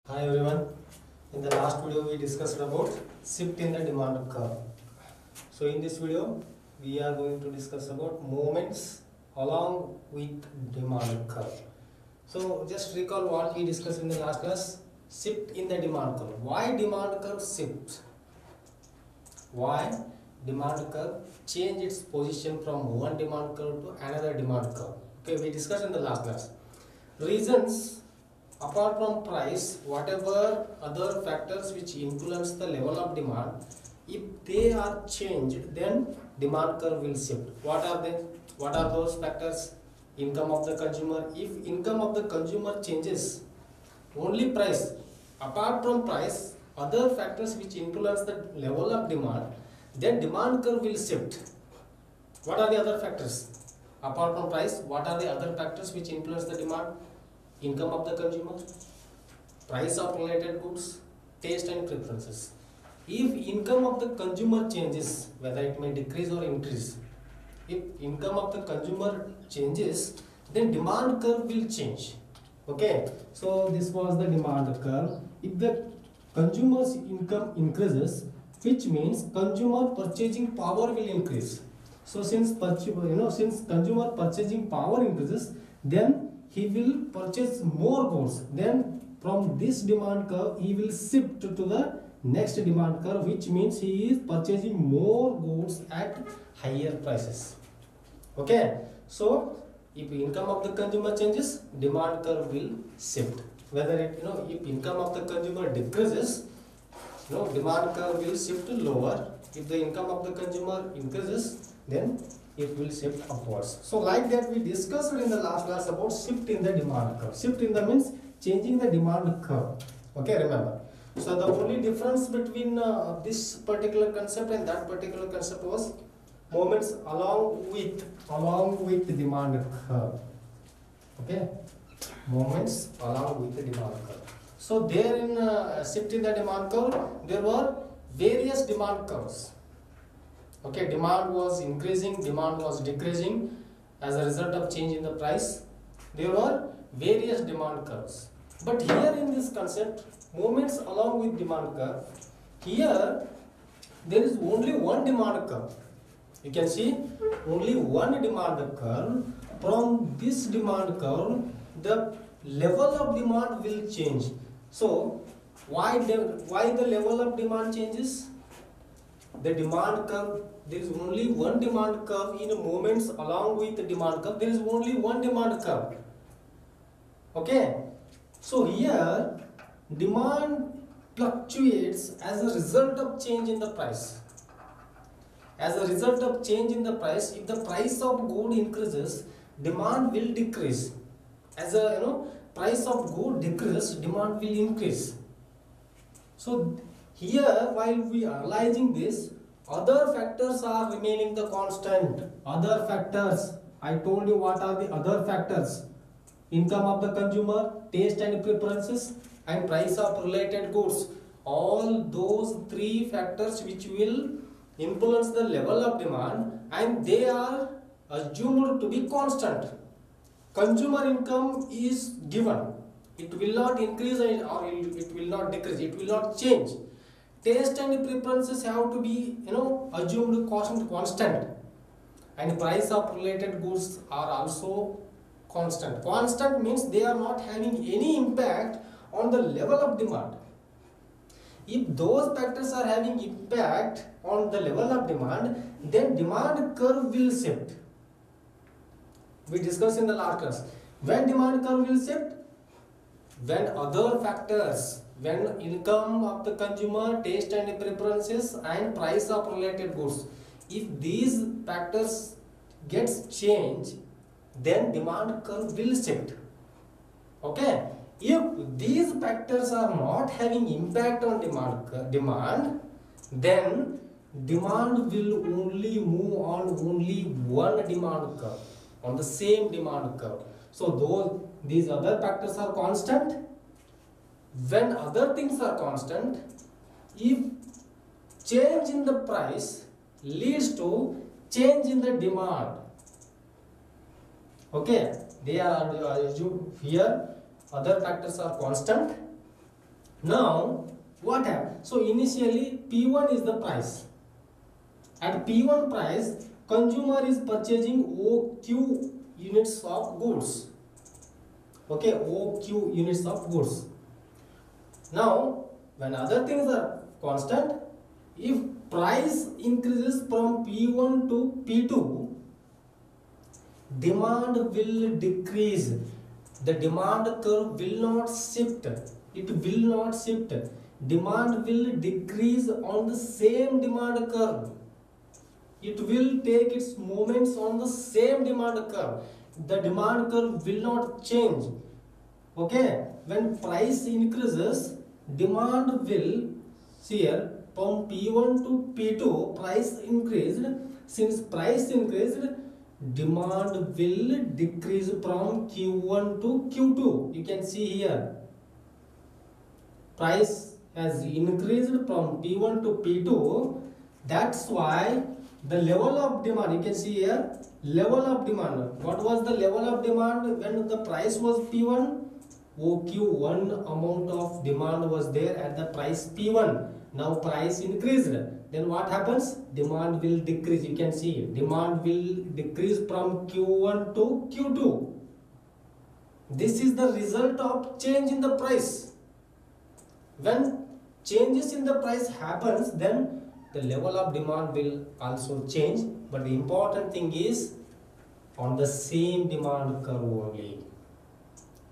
Hi everyone. In the last video we discussed about shift in the demand curve. So in this video we are going to discuss about movements along with demand curve. So just recall what we discussed in the last class. Shift in the demand curve. Why demand curve shifts? Why demand curve change its position from one demand curve to another demand curve? Okay, we discussed in the last class. Reasons. Apart from price, whatever other factors which influence the level of demand, if they are changed, then demand curve will shift. What are they? What are those factors? Income of the consumer. If income of the consumer changes, only price. Apart from price, other factors which influence the level of demand, then demand curve will shift. What are the other factors? Apart from price, what are the other factors which influence the demand? Income of the consumer, price of related goods, taste and preferences. If income of the consumer changes, whether it may decrease or increase, if income of the consumer changes, then demand curve will change. Okay, so this was the demand curve. If the consumer's income increases, which means consumer purchasing power will increase. So since consumer purchasing power increases, then he will purchase more goods. Then from this demand curve he will shift to the next demand curve, which means he is purchasing more goods at higher prices. Okay, so if income of the consumer changes, demand curve will shift. Whether it if income of the consumer decreases, demand curve will shift to lower. If the income of the consumer increases, then it will shift upwards. So like that we discussed in the last class about shift in the demand curve. Shift in the means changing the demand curve. Okay, remember. So the only difference between this particular concept and that particular concept was movements along with the demand curve. Okay, movements along with the demand curve. So there in shift in the demand curve, there were various demand curves. Okay, demand was increasing, demand was decreasing as a result of change in the price. There were various demand curves. But here in this concept, movements along with demand curve, here there is only one demand curve. You can see only one demand curve. From this demand curve, the level of demand will change. So why the level of demand changes? The demand curve, there is only one demand curve in movements along with the demand curve. There is only one demand curve. Okay, so here demand fluctuates as a result of change in the price. As a result of change in the price, if the price of good increases, demand will decrease. As a price of good decreases, demand will increase. So here while we are analyzing this, other factors are remaining the constant. Other factors, I told you what are the other factors. Income of the consumer, taste and preferences, and price of related goods. All those three factors which will influence the level of demand, and they are assumed to be constant. Consumer income is given. It will not increase or it will not decrease. It will not change. Taste and preferences have to be assumed constant, and price of related goods are also constant. Constant means they are not having any impact on the level of demand. If those factors are having impact on the level of demand, then demand curve will shift. We discussed in the last class. When demand curve will shift? When other factors, when income of the consumer, taste and preferences, and price of related goods, if these factors gets changed, then demand curve will shift. Okay, if these factors are not having impact on demand, then demand will only move on only one demand curve, on the same demand curve. So these other factors are constant. When other things are constant, if change in the price leads to change in the demand, okay, they are assumed here other factors are constant. Now what happens? So initially P1 is the price. At P1 price, consumer is purchasing OQ units of goods. Okay, OQ units of goods. Now when other things are constant, if price increases from P1 to P2, demand will decrease. The demand curve will not shift. It will not shift. Demand will decrease on the same demand curve. It will take its moments on the same demand curve. The demand curve will not change. Okay, when price increases, demand will, see here, from P1 to P2, price increased. Since price increased, demand will decrease from Q1 to Q2. You can see here, price has increased from P1 to P2. That's why the level of demand, you can see here, level of demand. What was the level of demand when the price was P1? OQ1 amount of demand was there at the price P1. Now price increased. Then what happens? Demand will decrease. You can see demand will decrease from Q1 to Q2. This is the result of change in the price. When changes in the price happens, then the level of demand will also change. But the important thing is on the same demand curve only.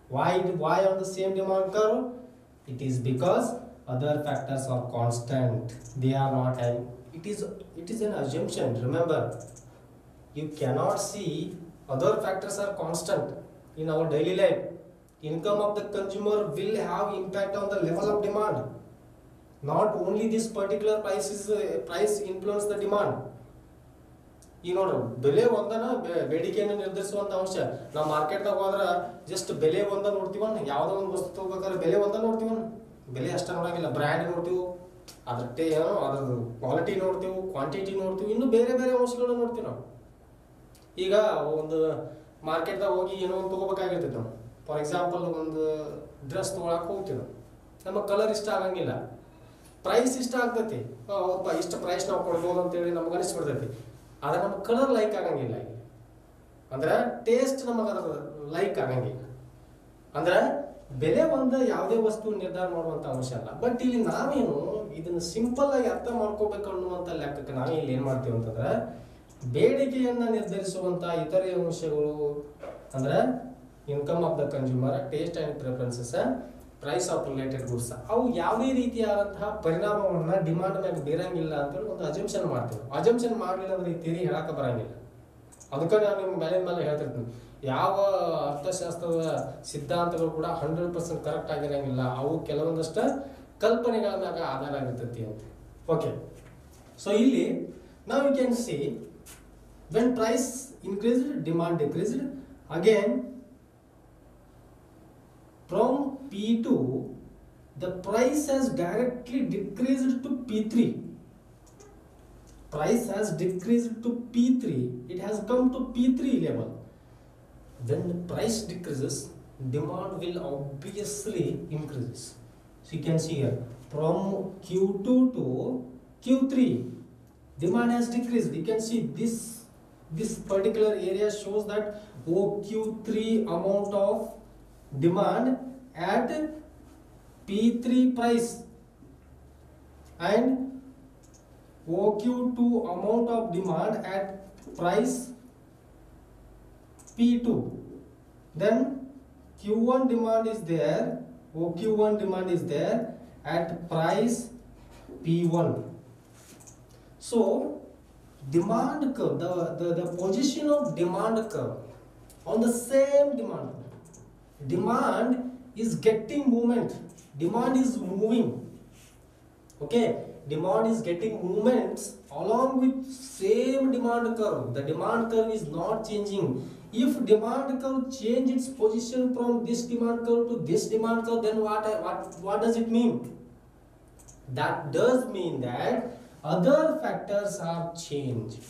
Why on the same demand curve? It is because other factors are constant. They are not. It is an assumption. Remember, you cannot see other factors are constant in our daily life. Income of the consumer will have impact on the level of demand. Not only this particular price influence the demand. ಈಗ ನೋಡ್ರಿ ಬೆಲೆ ಒಂದನ ಬೇಡಿಕೆಯನ್ನು ನಿರ್ಧರಿಸುವಂತ ಅಂಶ. ನಾವು ಮಾರ್ಕೆಟ್ದಾಗ ಹೋದ್ರೆ just ಬೆಲೆ ಒಂದ ನೋಡ್ತೀವ, ಯಾವುದೋ ಒಂದು ವಸ್ತು ತಗೋಬೇಕಾದ್ರೆ ಬೆಲೆ ಒಂದ ನೋಡ್ತೀವ, ಬೆಲೆ ಅಷ್ಟ ನೋಡಂಗಿಲ್ಲ. ಬ್ರ್ಯಾಂಡ್ ನೋಡ್ತೀವಿ, ಅದ್ರ ಅದ್ರದ್ದು ಕ್ವಾಲಿಟಿ ನೋಡ್ತೀವಿ, ಕ್ವಾಂಟಿಟಿ ನೋಡ್ತೀವಿ, ಇನ್ನು ಬೇರೆ ಬೇರೆ ಅಂಶಗಳನ್ನ ನೋಡ್ತೀವಿ ನಾವು. ಈಗ ಒಂದು ಮಾರ್ಕೆಟ್ದಾಗ ಹೋಗಿ ಏನೋ ಒಂದು ತಗೋಬೇಕಾಗಿರ್ತೈತೆ ನಾವು. ಫಾರ್ ಎಕ್ಸಾಂಪಲ್ ಒಂದು ಡ್ರೆಸ್ ತೊಗೊಳಕ್ಕೆ ಹೋಗ್ತೀವಿ ನಾವು, ನಮಗೆ ಕಲರ್ ಇಷ್ಟ ಆಗಂಗಿಲ್ಲ, ಪ್ರೈಸ್ ಇಷ್ಟ ಆಗ್ತೈತಿ, ಹೌದಪ್ಪ ಇಷ್ಟು ಪ್ರೈಸ್ ನಾವು ಕೊಡ್ಬೋದು ಅಂತೇಳಿ ನಮ್ಗೆ ಅನಿಸ್ಬಿಡ್ತೈತಿ. ಆದರೆ ನಮ್ಗೆ ಕಲರ್ ಲೈಕ್ ಆಗಂಗಿಲ್ಲ. ಅಂದ್ರೆ ಟೇಸ್ಟ್ ನಮಗೆ ಅದ್ರ ಲೈಕ್ ಆಗಂಗಿಲ್ಲ. ಅಂದ್ರೆ ಬೆಲೆ ಒಂದು ಯಾವುದೇ ವಸ್ತು ನಿರ್ಧಾರ ಮಾಡುವಂತ ಅಂಶ ಅಲ್ಲ. ಬಟ್ ಇಲ್ಲಿ ನಾವೇನು ಇದನ್ನ ಸಿಂಪಲ್ ಆಗಿ ಅರ್ಥ ಮಾಡ್ಕೋಬೇಕು ಅನ್ನುವಂತ ಲೆಕ್ಕಕ್ಕೆ ನಾವು ಇಲ್ಲಿ ಏನ್ ಮಾಡ್ತೀವಿ ಅಂತಂದ್ರೆ, ಬೇಡಿಕೆಯನ್ನ ನಿರ್ಧರಿಸುವಂತ ಇತರೆ ಅಂಶಗಳು ಅಂದ್ರೆ income of the consumer, taste and preferences, price of related goods, ಅವು ಯಾವುದೇ ರೀತಿಯಾದಂತಹ ಪರಿಣಾಮವನ್ನ ಡಿಮಾಂಡ್ ಮ್ಯಾಗ ಬೀರಂಗಿಲ್ಲ ಅಂತೇಳಿ ಒಂದು ಅಜಂಪ್ಷನ್ ಮಾಡ್ತೀವಿ. ಅಜಂಪ್ಷನ್ ಮಾಡಲಿಲ್ಲ ಅಂದ್ರೆ ಈ ಥಿಯರಿ ಹೇಳಕ ಬರಂಗಿಲ್ಲ. ಅದಕ್ಕೆ ನಾನು ನಿಮ್ಗೆ ಮೇಲೆ ಹೇಳ್ತಿರ್ತೀನಿ, ಯಾವ ಅರ್ಥಶಾಸ್ತ್ರದ ಸಿದ್ಧಾಂತಗಳು ಕೂಡ 100% ಕರೆಕ್ಟ್ ಆಗಿರಂಗಿಲ್ಲ. ಅವು ಕೆಲವೊಂದಷ್ಟು ಕಲ್ಪನೆಗಳ ಮ್ಯಾಗ ಆಧಾರ ಆಗಿರ್ತೈತಿ ಅಂತ. ಓಕೆ, ಸೊ ಇಲ್ಲಿ ನಾವು you can see when price increased, demand decreased. Again from P2 the price has directly decreased to P3. Price has decreased to P3. It has come to P3 level. When the price decreases, demand will obviously increases. So you can see here from Q2 to Q3 demand has decreased. You can see this particular area shows that OQ3 amount of demand at P3 price and OQ2 amount of demand at price P2. Then Q1 demand is there, OQ1 demand is there at price P1. So demand curve, the position of demand curve on the same demand is getting movement. Demand is moving. Okay, demand is getting movements along with same demand curve. The demand curve is not changing. If demand curve change its position from this demand curve to this demand curve, then what does it mean? That does mean that other factors are changed.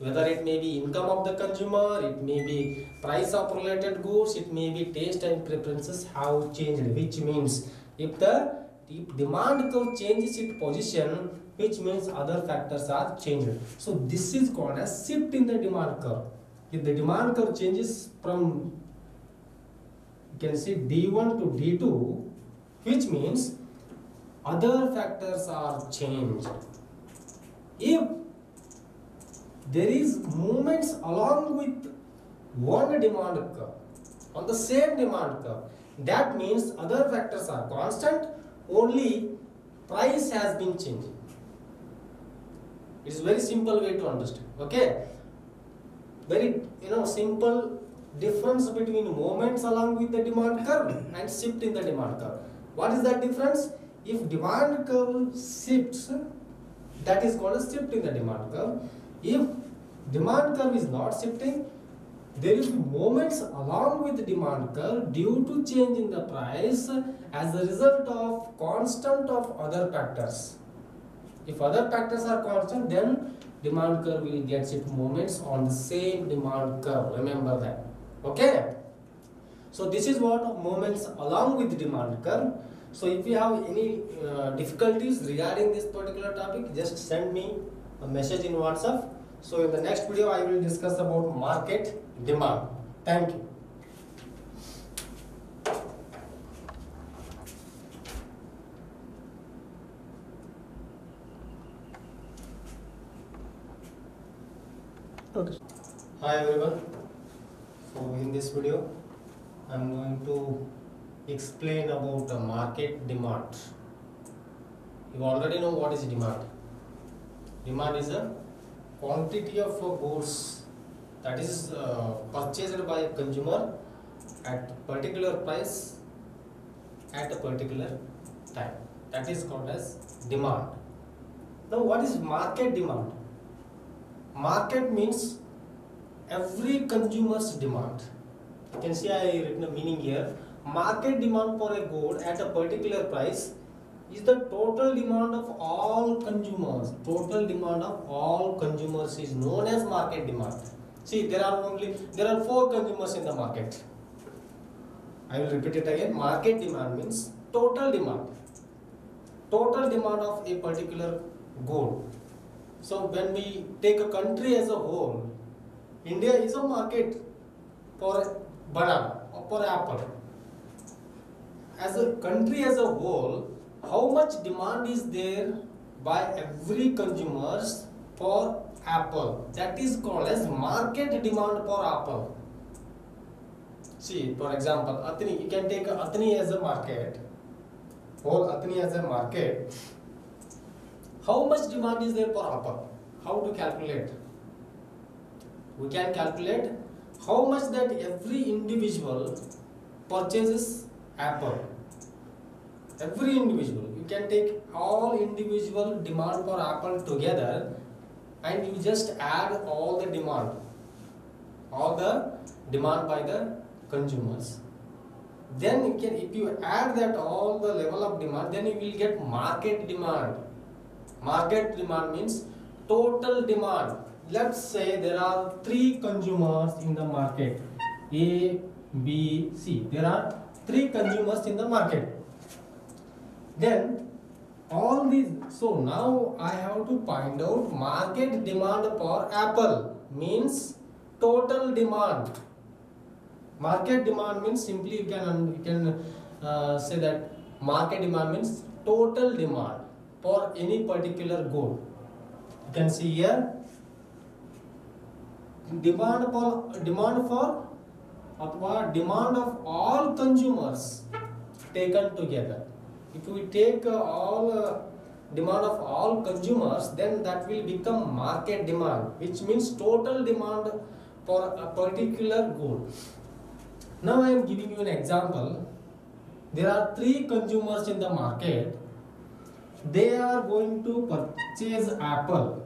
Whether it may be income of the consumer, it may be price of related goods, it may be taste and preferences have changed. Which means if if demand curve changes its position, which means other factors are changed. So this is called as shift in the demand curve. If the demand curve changes from, you can see, D1 to D2, which means other factors are changed. If there is movements along with one demand curve, on the same demand curve, that means other factors are constant, only price has been changing. It's a very simple way to understand. Okay, very simple difference between movements along with the demand curve and shift in the demand curve. What is that difference? If demand curve shifts, that is called a shift in the demand curve. If demand curve is not shifting, there will be movements along with the demand curve due to change in the price as a result of constant of other factors. If other factors are constant, then demand curve will get its movements on the same demand curve. Remember that. Okay. So this is what movements along with the demand curve. So if you have any difficulties regarding this particular topic, just send me a message in WhatsApp. So in the next video, I will discuss about market demand. Thank you. Okay. Hi everyone. So in this video, I am going to explain about the market demand. You already know what is demand. Demand is a quantity of goods that is purchased by a consumer at particular price at a particular time. That is called as demand. Now what is market demand? Market means every consumer's demand. You can see I written a meaning here. Market demand for a good at a particular price is the total demand of all consumers. Total demand of all consumers is known as market demand. See, there are 4 consumers in the market. I will repeat it again. Market demand means total demand. Total demand of a particular good. So when we take a country as a whole, India is a market for banana or for apple. As a country as a whole, how much demand is there by every consumers for apple? That is called as market demand for apple. See, for example, Athni, you can take Athni as a market, whole Athni as a market. How much demand is there for apple? How to calculate? We can calculate how much that every individual purchases apple. Every individual, you can take all individual demand for apple together and you just add all the demand by the consumers. Then you can, if you add that all the level of demand, then you will get market demand. Market demand means total demand. Let's say there are 3 consumers in the market, A, B, C. There are 3 consumers in the market. Then all these, so now I have to find out market demand for apple means total demand. Market demand means simply you can say that market demand means total demand for any particular good. You can see here demand of all consumers taken together. If we take all demand of all consumers, then that will become market demand, which means total demand for a particular good. Now I am giving you an example. There are 3 consumers in the market. They are going to purchase apple.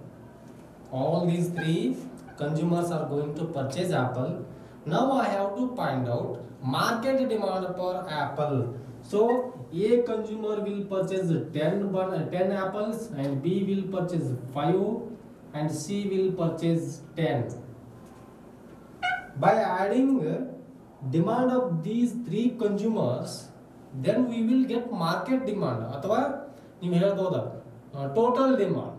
All these 3 consumers are going to purchase apple. Now I have to find out market demand for apple. So A consumer will purchase 10 apples and B will purchase 5 and C will purchase 10. By adding demand of these 3 consumers, then we will get market demand ಅಥವಾ ನೀವು ಹೇಳ್ಬೋದ total demand.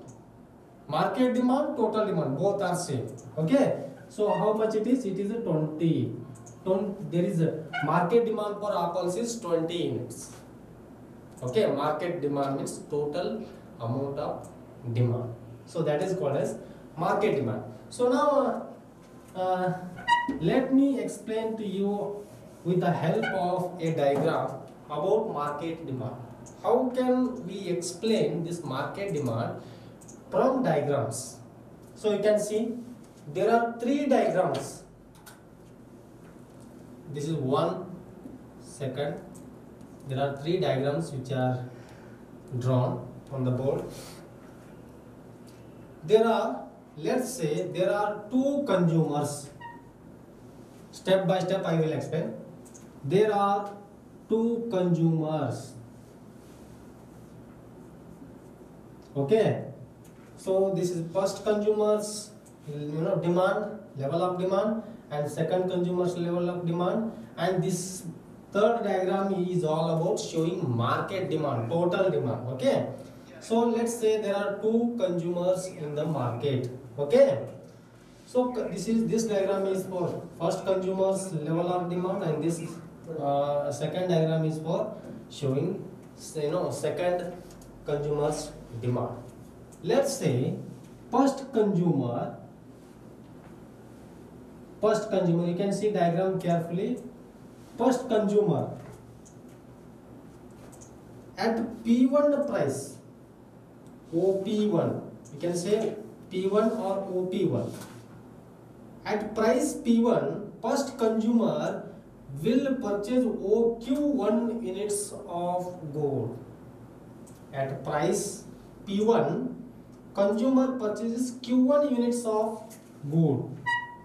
Market demand, total demand, both are same. Okay, so how much it is? It is a 20. There is a market demand for apples is 20 units. Okay, market demand means total amount of demand. So that is called as market demand. So now let me explain to you with the help of a diagram about market demand. How can we explain this market demand from diagrams? So you can see there are 3 diagrams. This is 1 second. There are 3 diagrams which are drawn on the board. There are, let's say there are 2 consumers. Step by step I will explain. There are 2 consumers. Okay, so this is first consumers demand, level of demand, and second consumers level of demand, and this third diagram is all about showing market demand, total demand. Okay, so let's say there are 2 consumers in the market. Okay, so this diagram is for first consumers level of demand, and this second diagram is for showing second consumers demand. Let's say first consumer, you can see diagram carefully. First consumer at P1 price, OP1, you can say P1 or OP1. At price P1, first consumer will purchase OQ1 units of gold. At price P1, consumer purchases Q1 units of gold.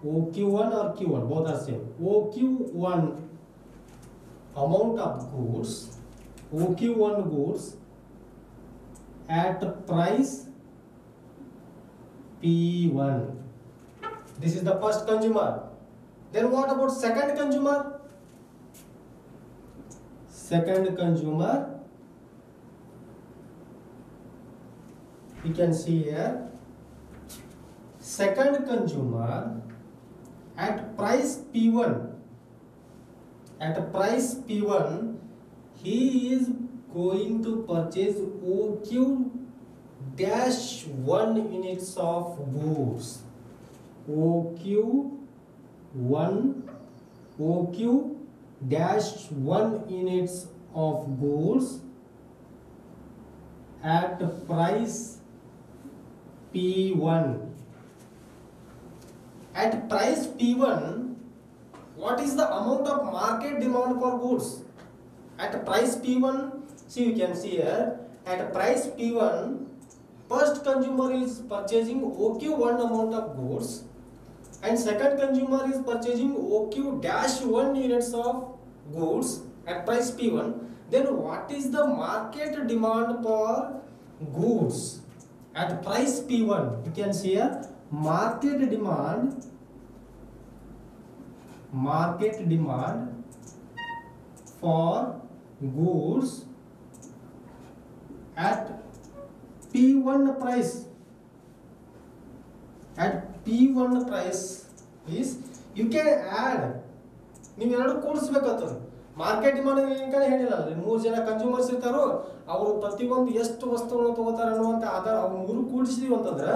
OQ1 or Q1, both are same. OQ1 amount of goods, OQ1 goods at price P1. This is the first consumer. Then what about second consumer? Second consumer, you can see here, second consumer at price P1. At price P1, he is going to purchase OQ-1 units of goods. OQ-1 units of goods at price P1. At price P1, what is the amount of market demand for goods? At price P1, see, you can see here, at price P1, first consumer is purchasing OQ1 amount of goods, and second consumer is purchasing OQ-1 units of goods at price P1. Then what is the market demand for goods at price P1? You can see here, market demand for goods at P1 price. At P1 price is, you can add, ನೀವು ಎರಡು ಕೂಡಿಸಬೇಕಾಗ್ತದೆ. Market demand ಏನು ಹೇಳಿಲ್ಲ, 3 ಜನ consumers ಇರ್ತಾರೋ, ಅವರು ಪ್ರತಿಯೊಂದು ಎಷ್ಟು ವಸ್ತುಗಳನ್ನು ತಗೋತಾರೆ ಅನ್ನುವಂಥ ಆಧಾರ ಅವ್ರು 3 ಕೂಡಿಸಿದೀವಿ ಅಂತಂದ್ರೆ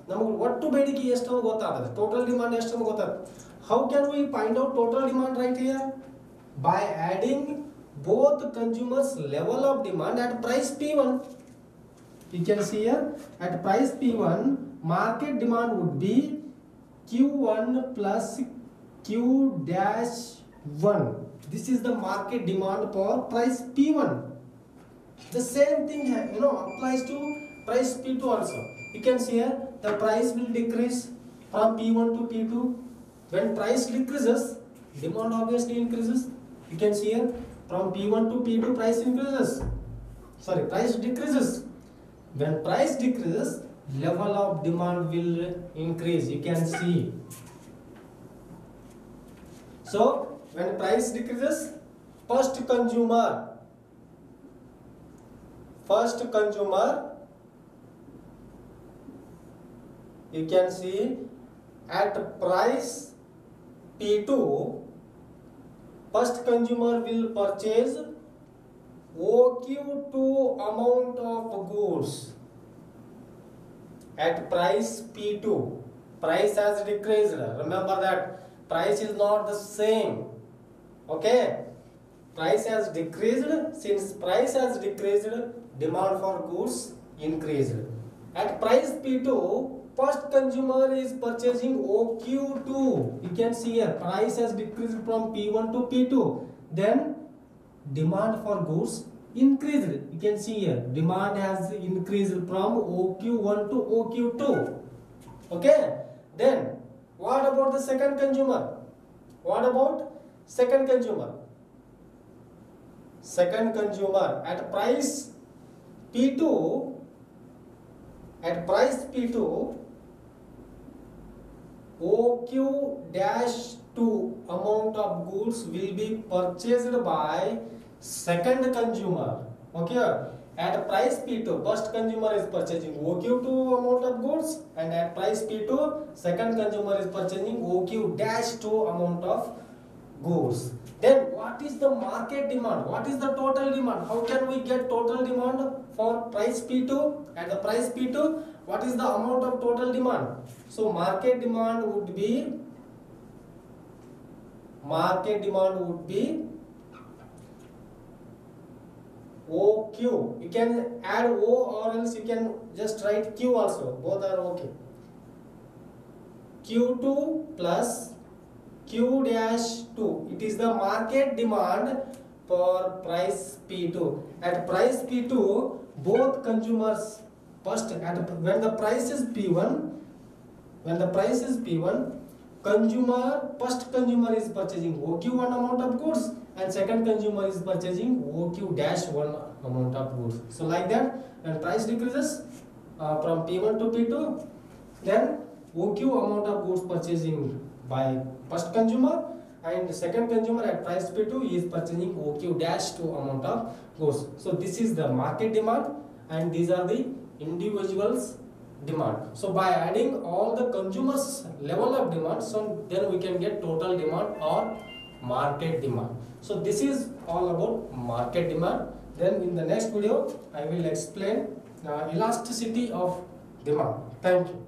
ನಮಗೆ ಒಟ್ಟು ಬೇಡಿಕೆ ಎಷ್ಟು ಅಂತ ಗೊತ್ತಾಗುತ್ತೆ, ಟೋಟಲ್ ಡಿಮಾಂಡ್ ಎಷ್ಟು ಅಂತ ಗೊತ್ತಾಗುತ್ತೆ. How can we find out total demand right here? By adding both consumers level of demand at price P1. You can see here, at price P1, market demand would be Q1 plus Q-1. This is the market demand for price P1. The same thing applies to price P2 also. You can see here, the price will decrease from P1 to P2. When price decreases, demand obviously increases. You can see here, from P1 to P2, price increases. Sorry, price decreases. When price decreases, level of demand will increase. You can see. So when price decreases, first consumer first consumer, you can see at price P2, first consumer will purchase OQ2 amount of goods at price P2. Price has decreased. Remember that price is not the same. Okay, price has decreased. Since price has decreased, demand for goods increased. At price P2, first consumer is purchasing OQ2. You can see here price has decreased from P1 to P2. Then demand for goods increased. You can see here demand has increased from OQ1 to OQ2. Okay. Then what about the second consumer? What about second consumer? Second consumer at price P2, OQ-2 amount of goods will be purchased by second consumer. Okay, at price P2, first consumer is purchasing OQ2 amount of goods, and at price P2, second consumer is purchasing OQ-2 amount of goods. Then what is the market demand? What is the total demand? How can we get total demand for price P2? At the price P2, what is the amount of total demand? So market demand would be OQ. You can add O or else you can just write Q also. Both are okay. Q2 plus Q-2. It is the market demand for price P2. At price P2, both consumers first when the price is P1, first consumer is purchasing OQ1 amount of goods and second consumer is purchasing OQ-1 amount of goods. So like that, when price decreases from P1 to P2, then OQ amount of goods purchasing by first consumer and second consumer at price P2 is purchasing OQ-2 amount of goods. So this is the market demand and these are the individuals demand. So by adding all the consumers level of demand, so then we can get total demand or market demand. So this is all about market demand. Then in the next video I will explain elasticity of demand. Thank you.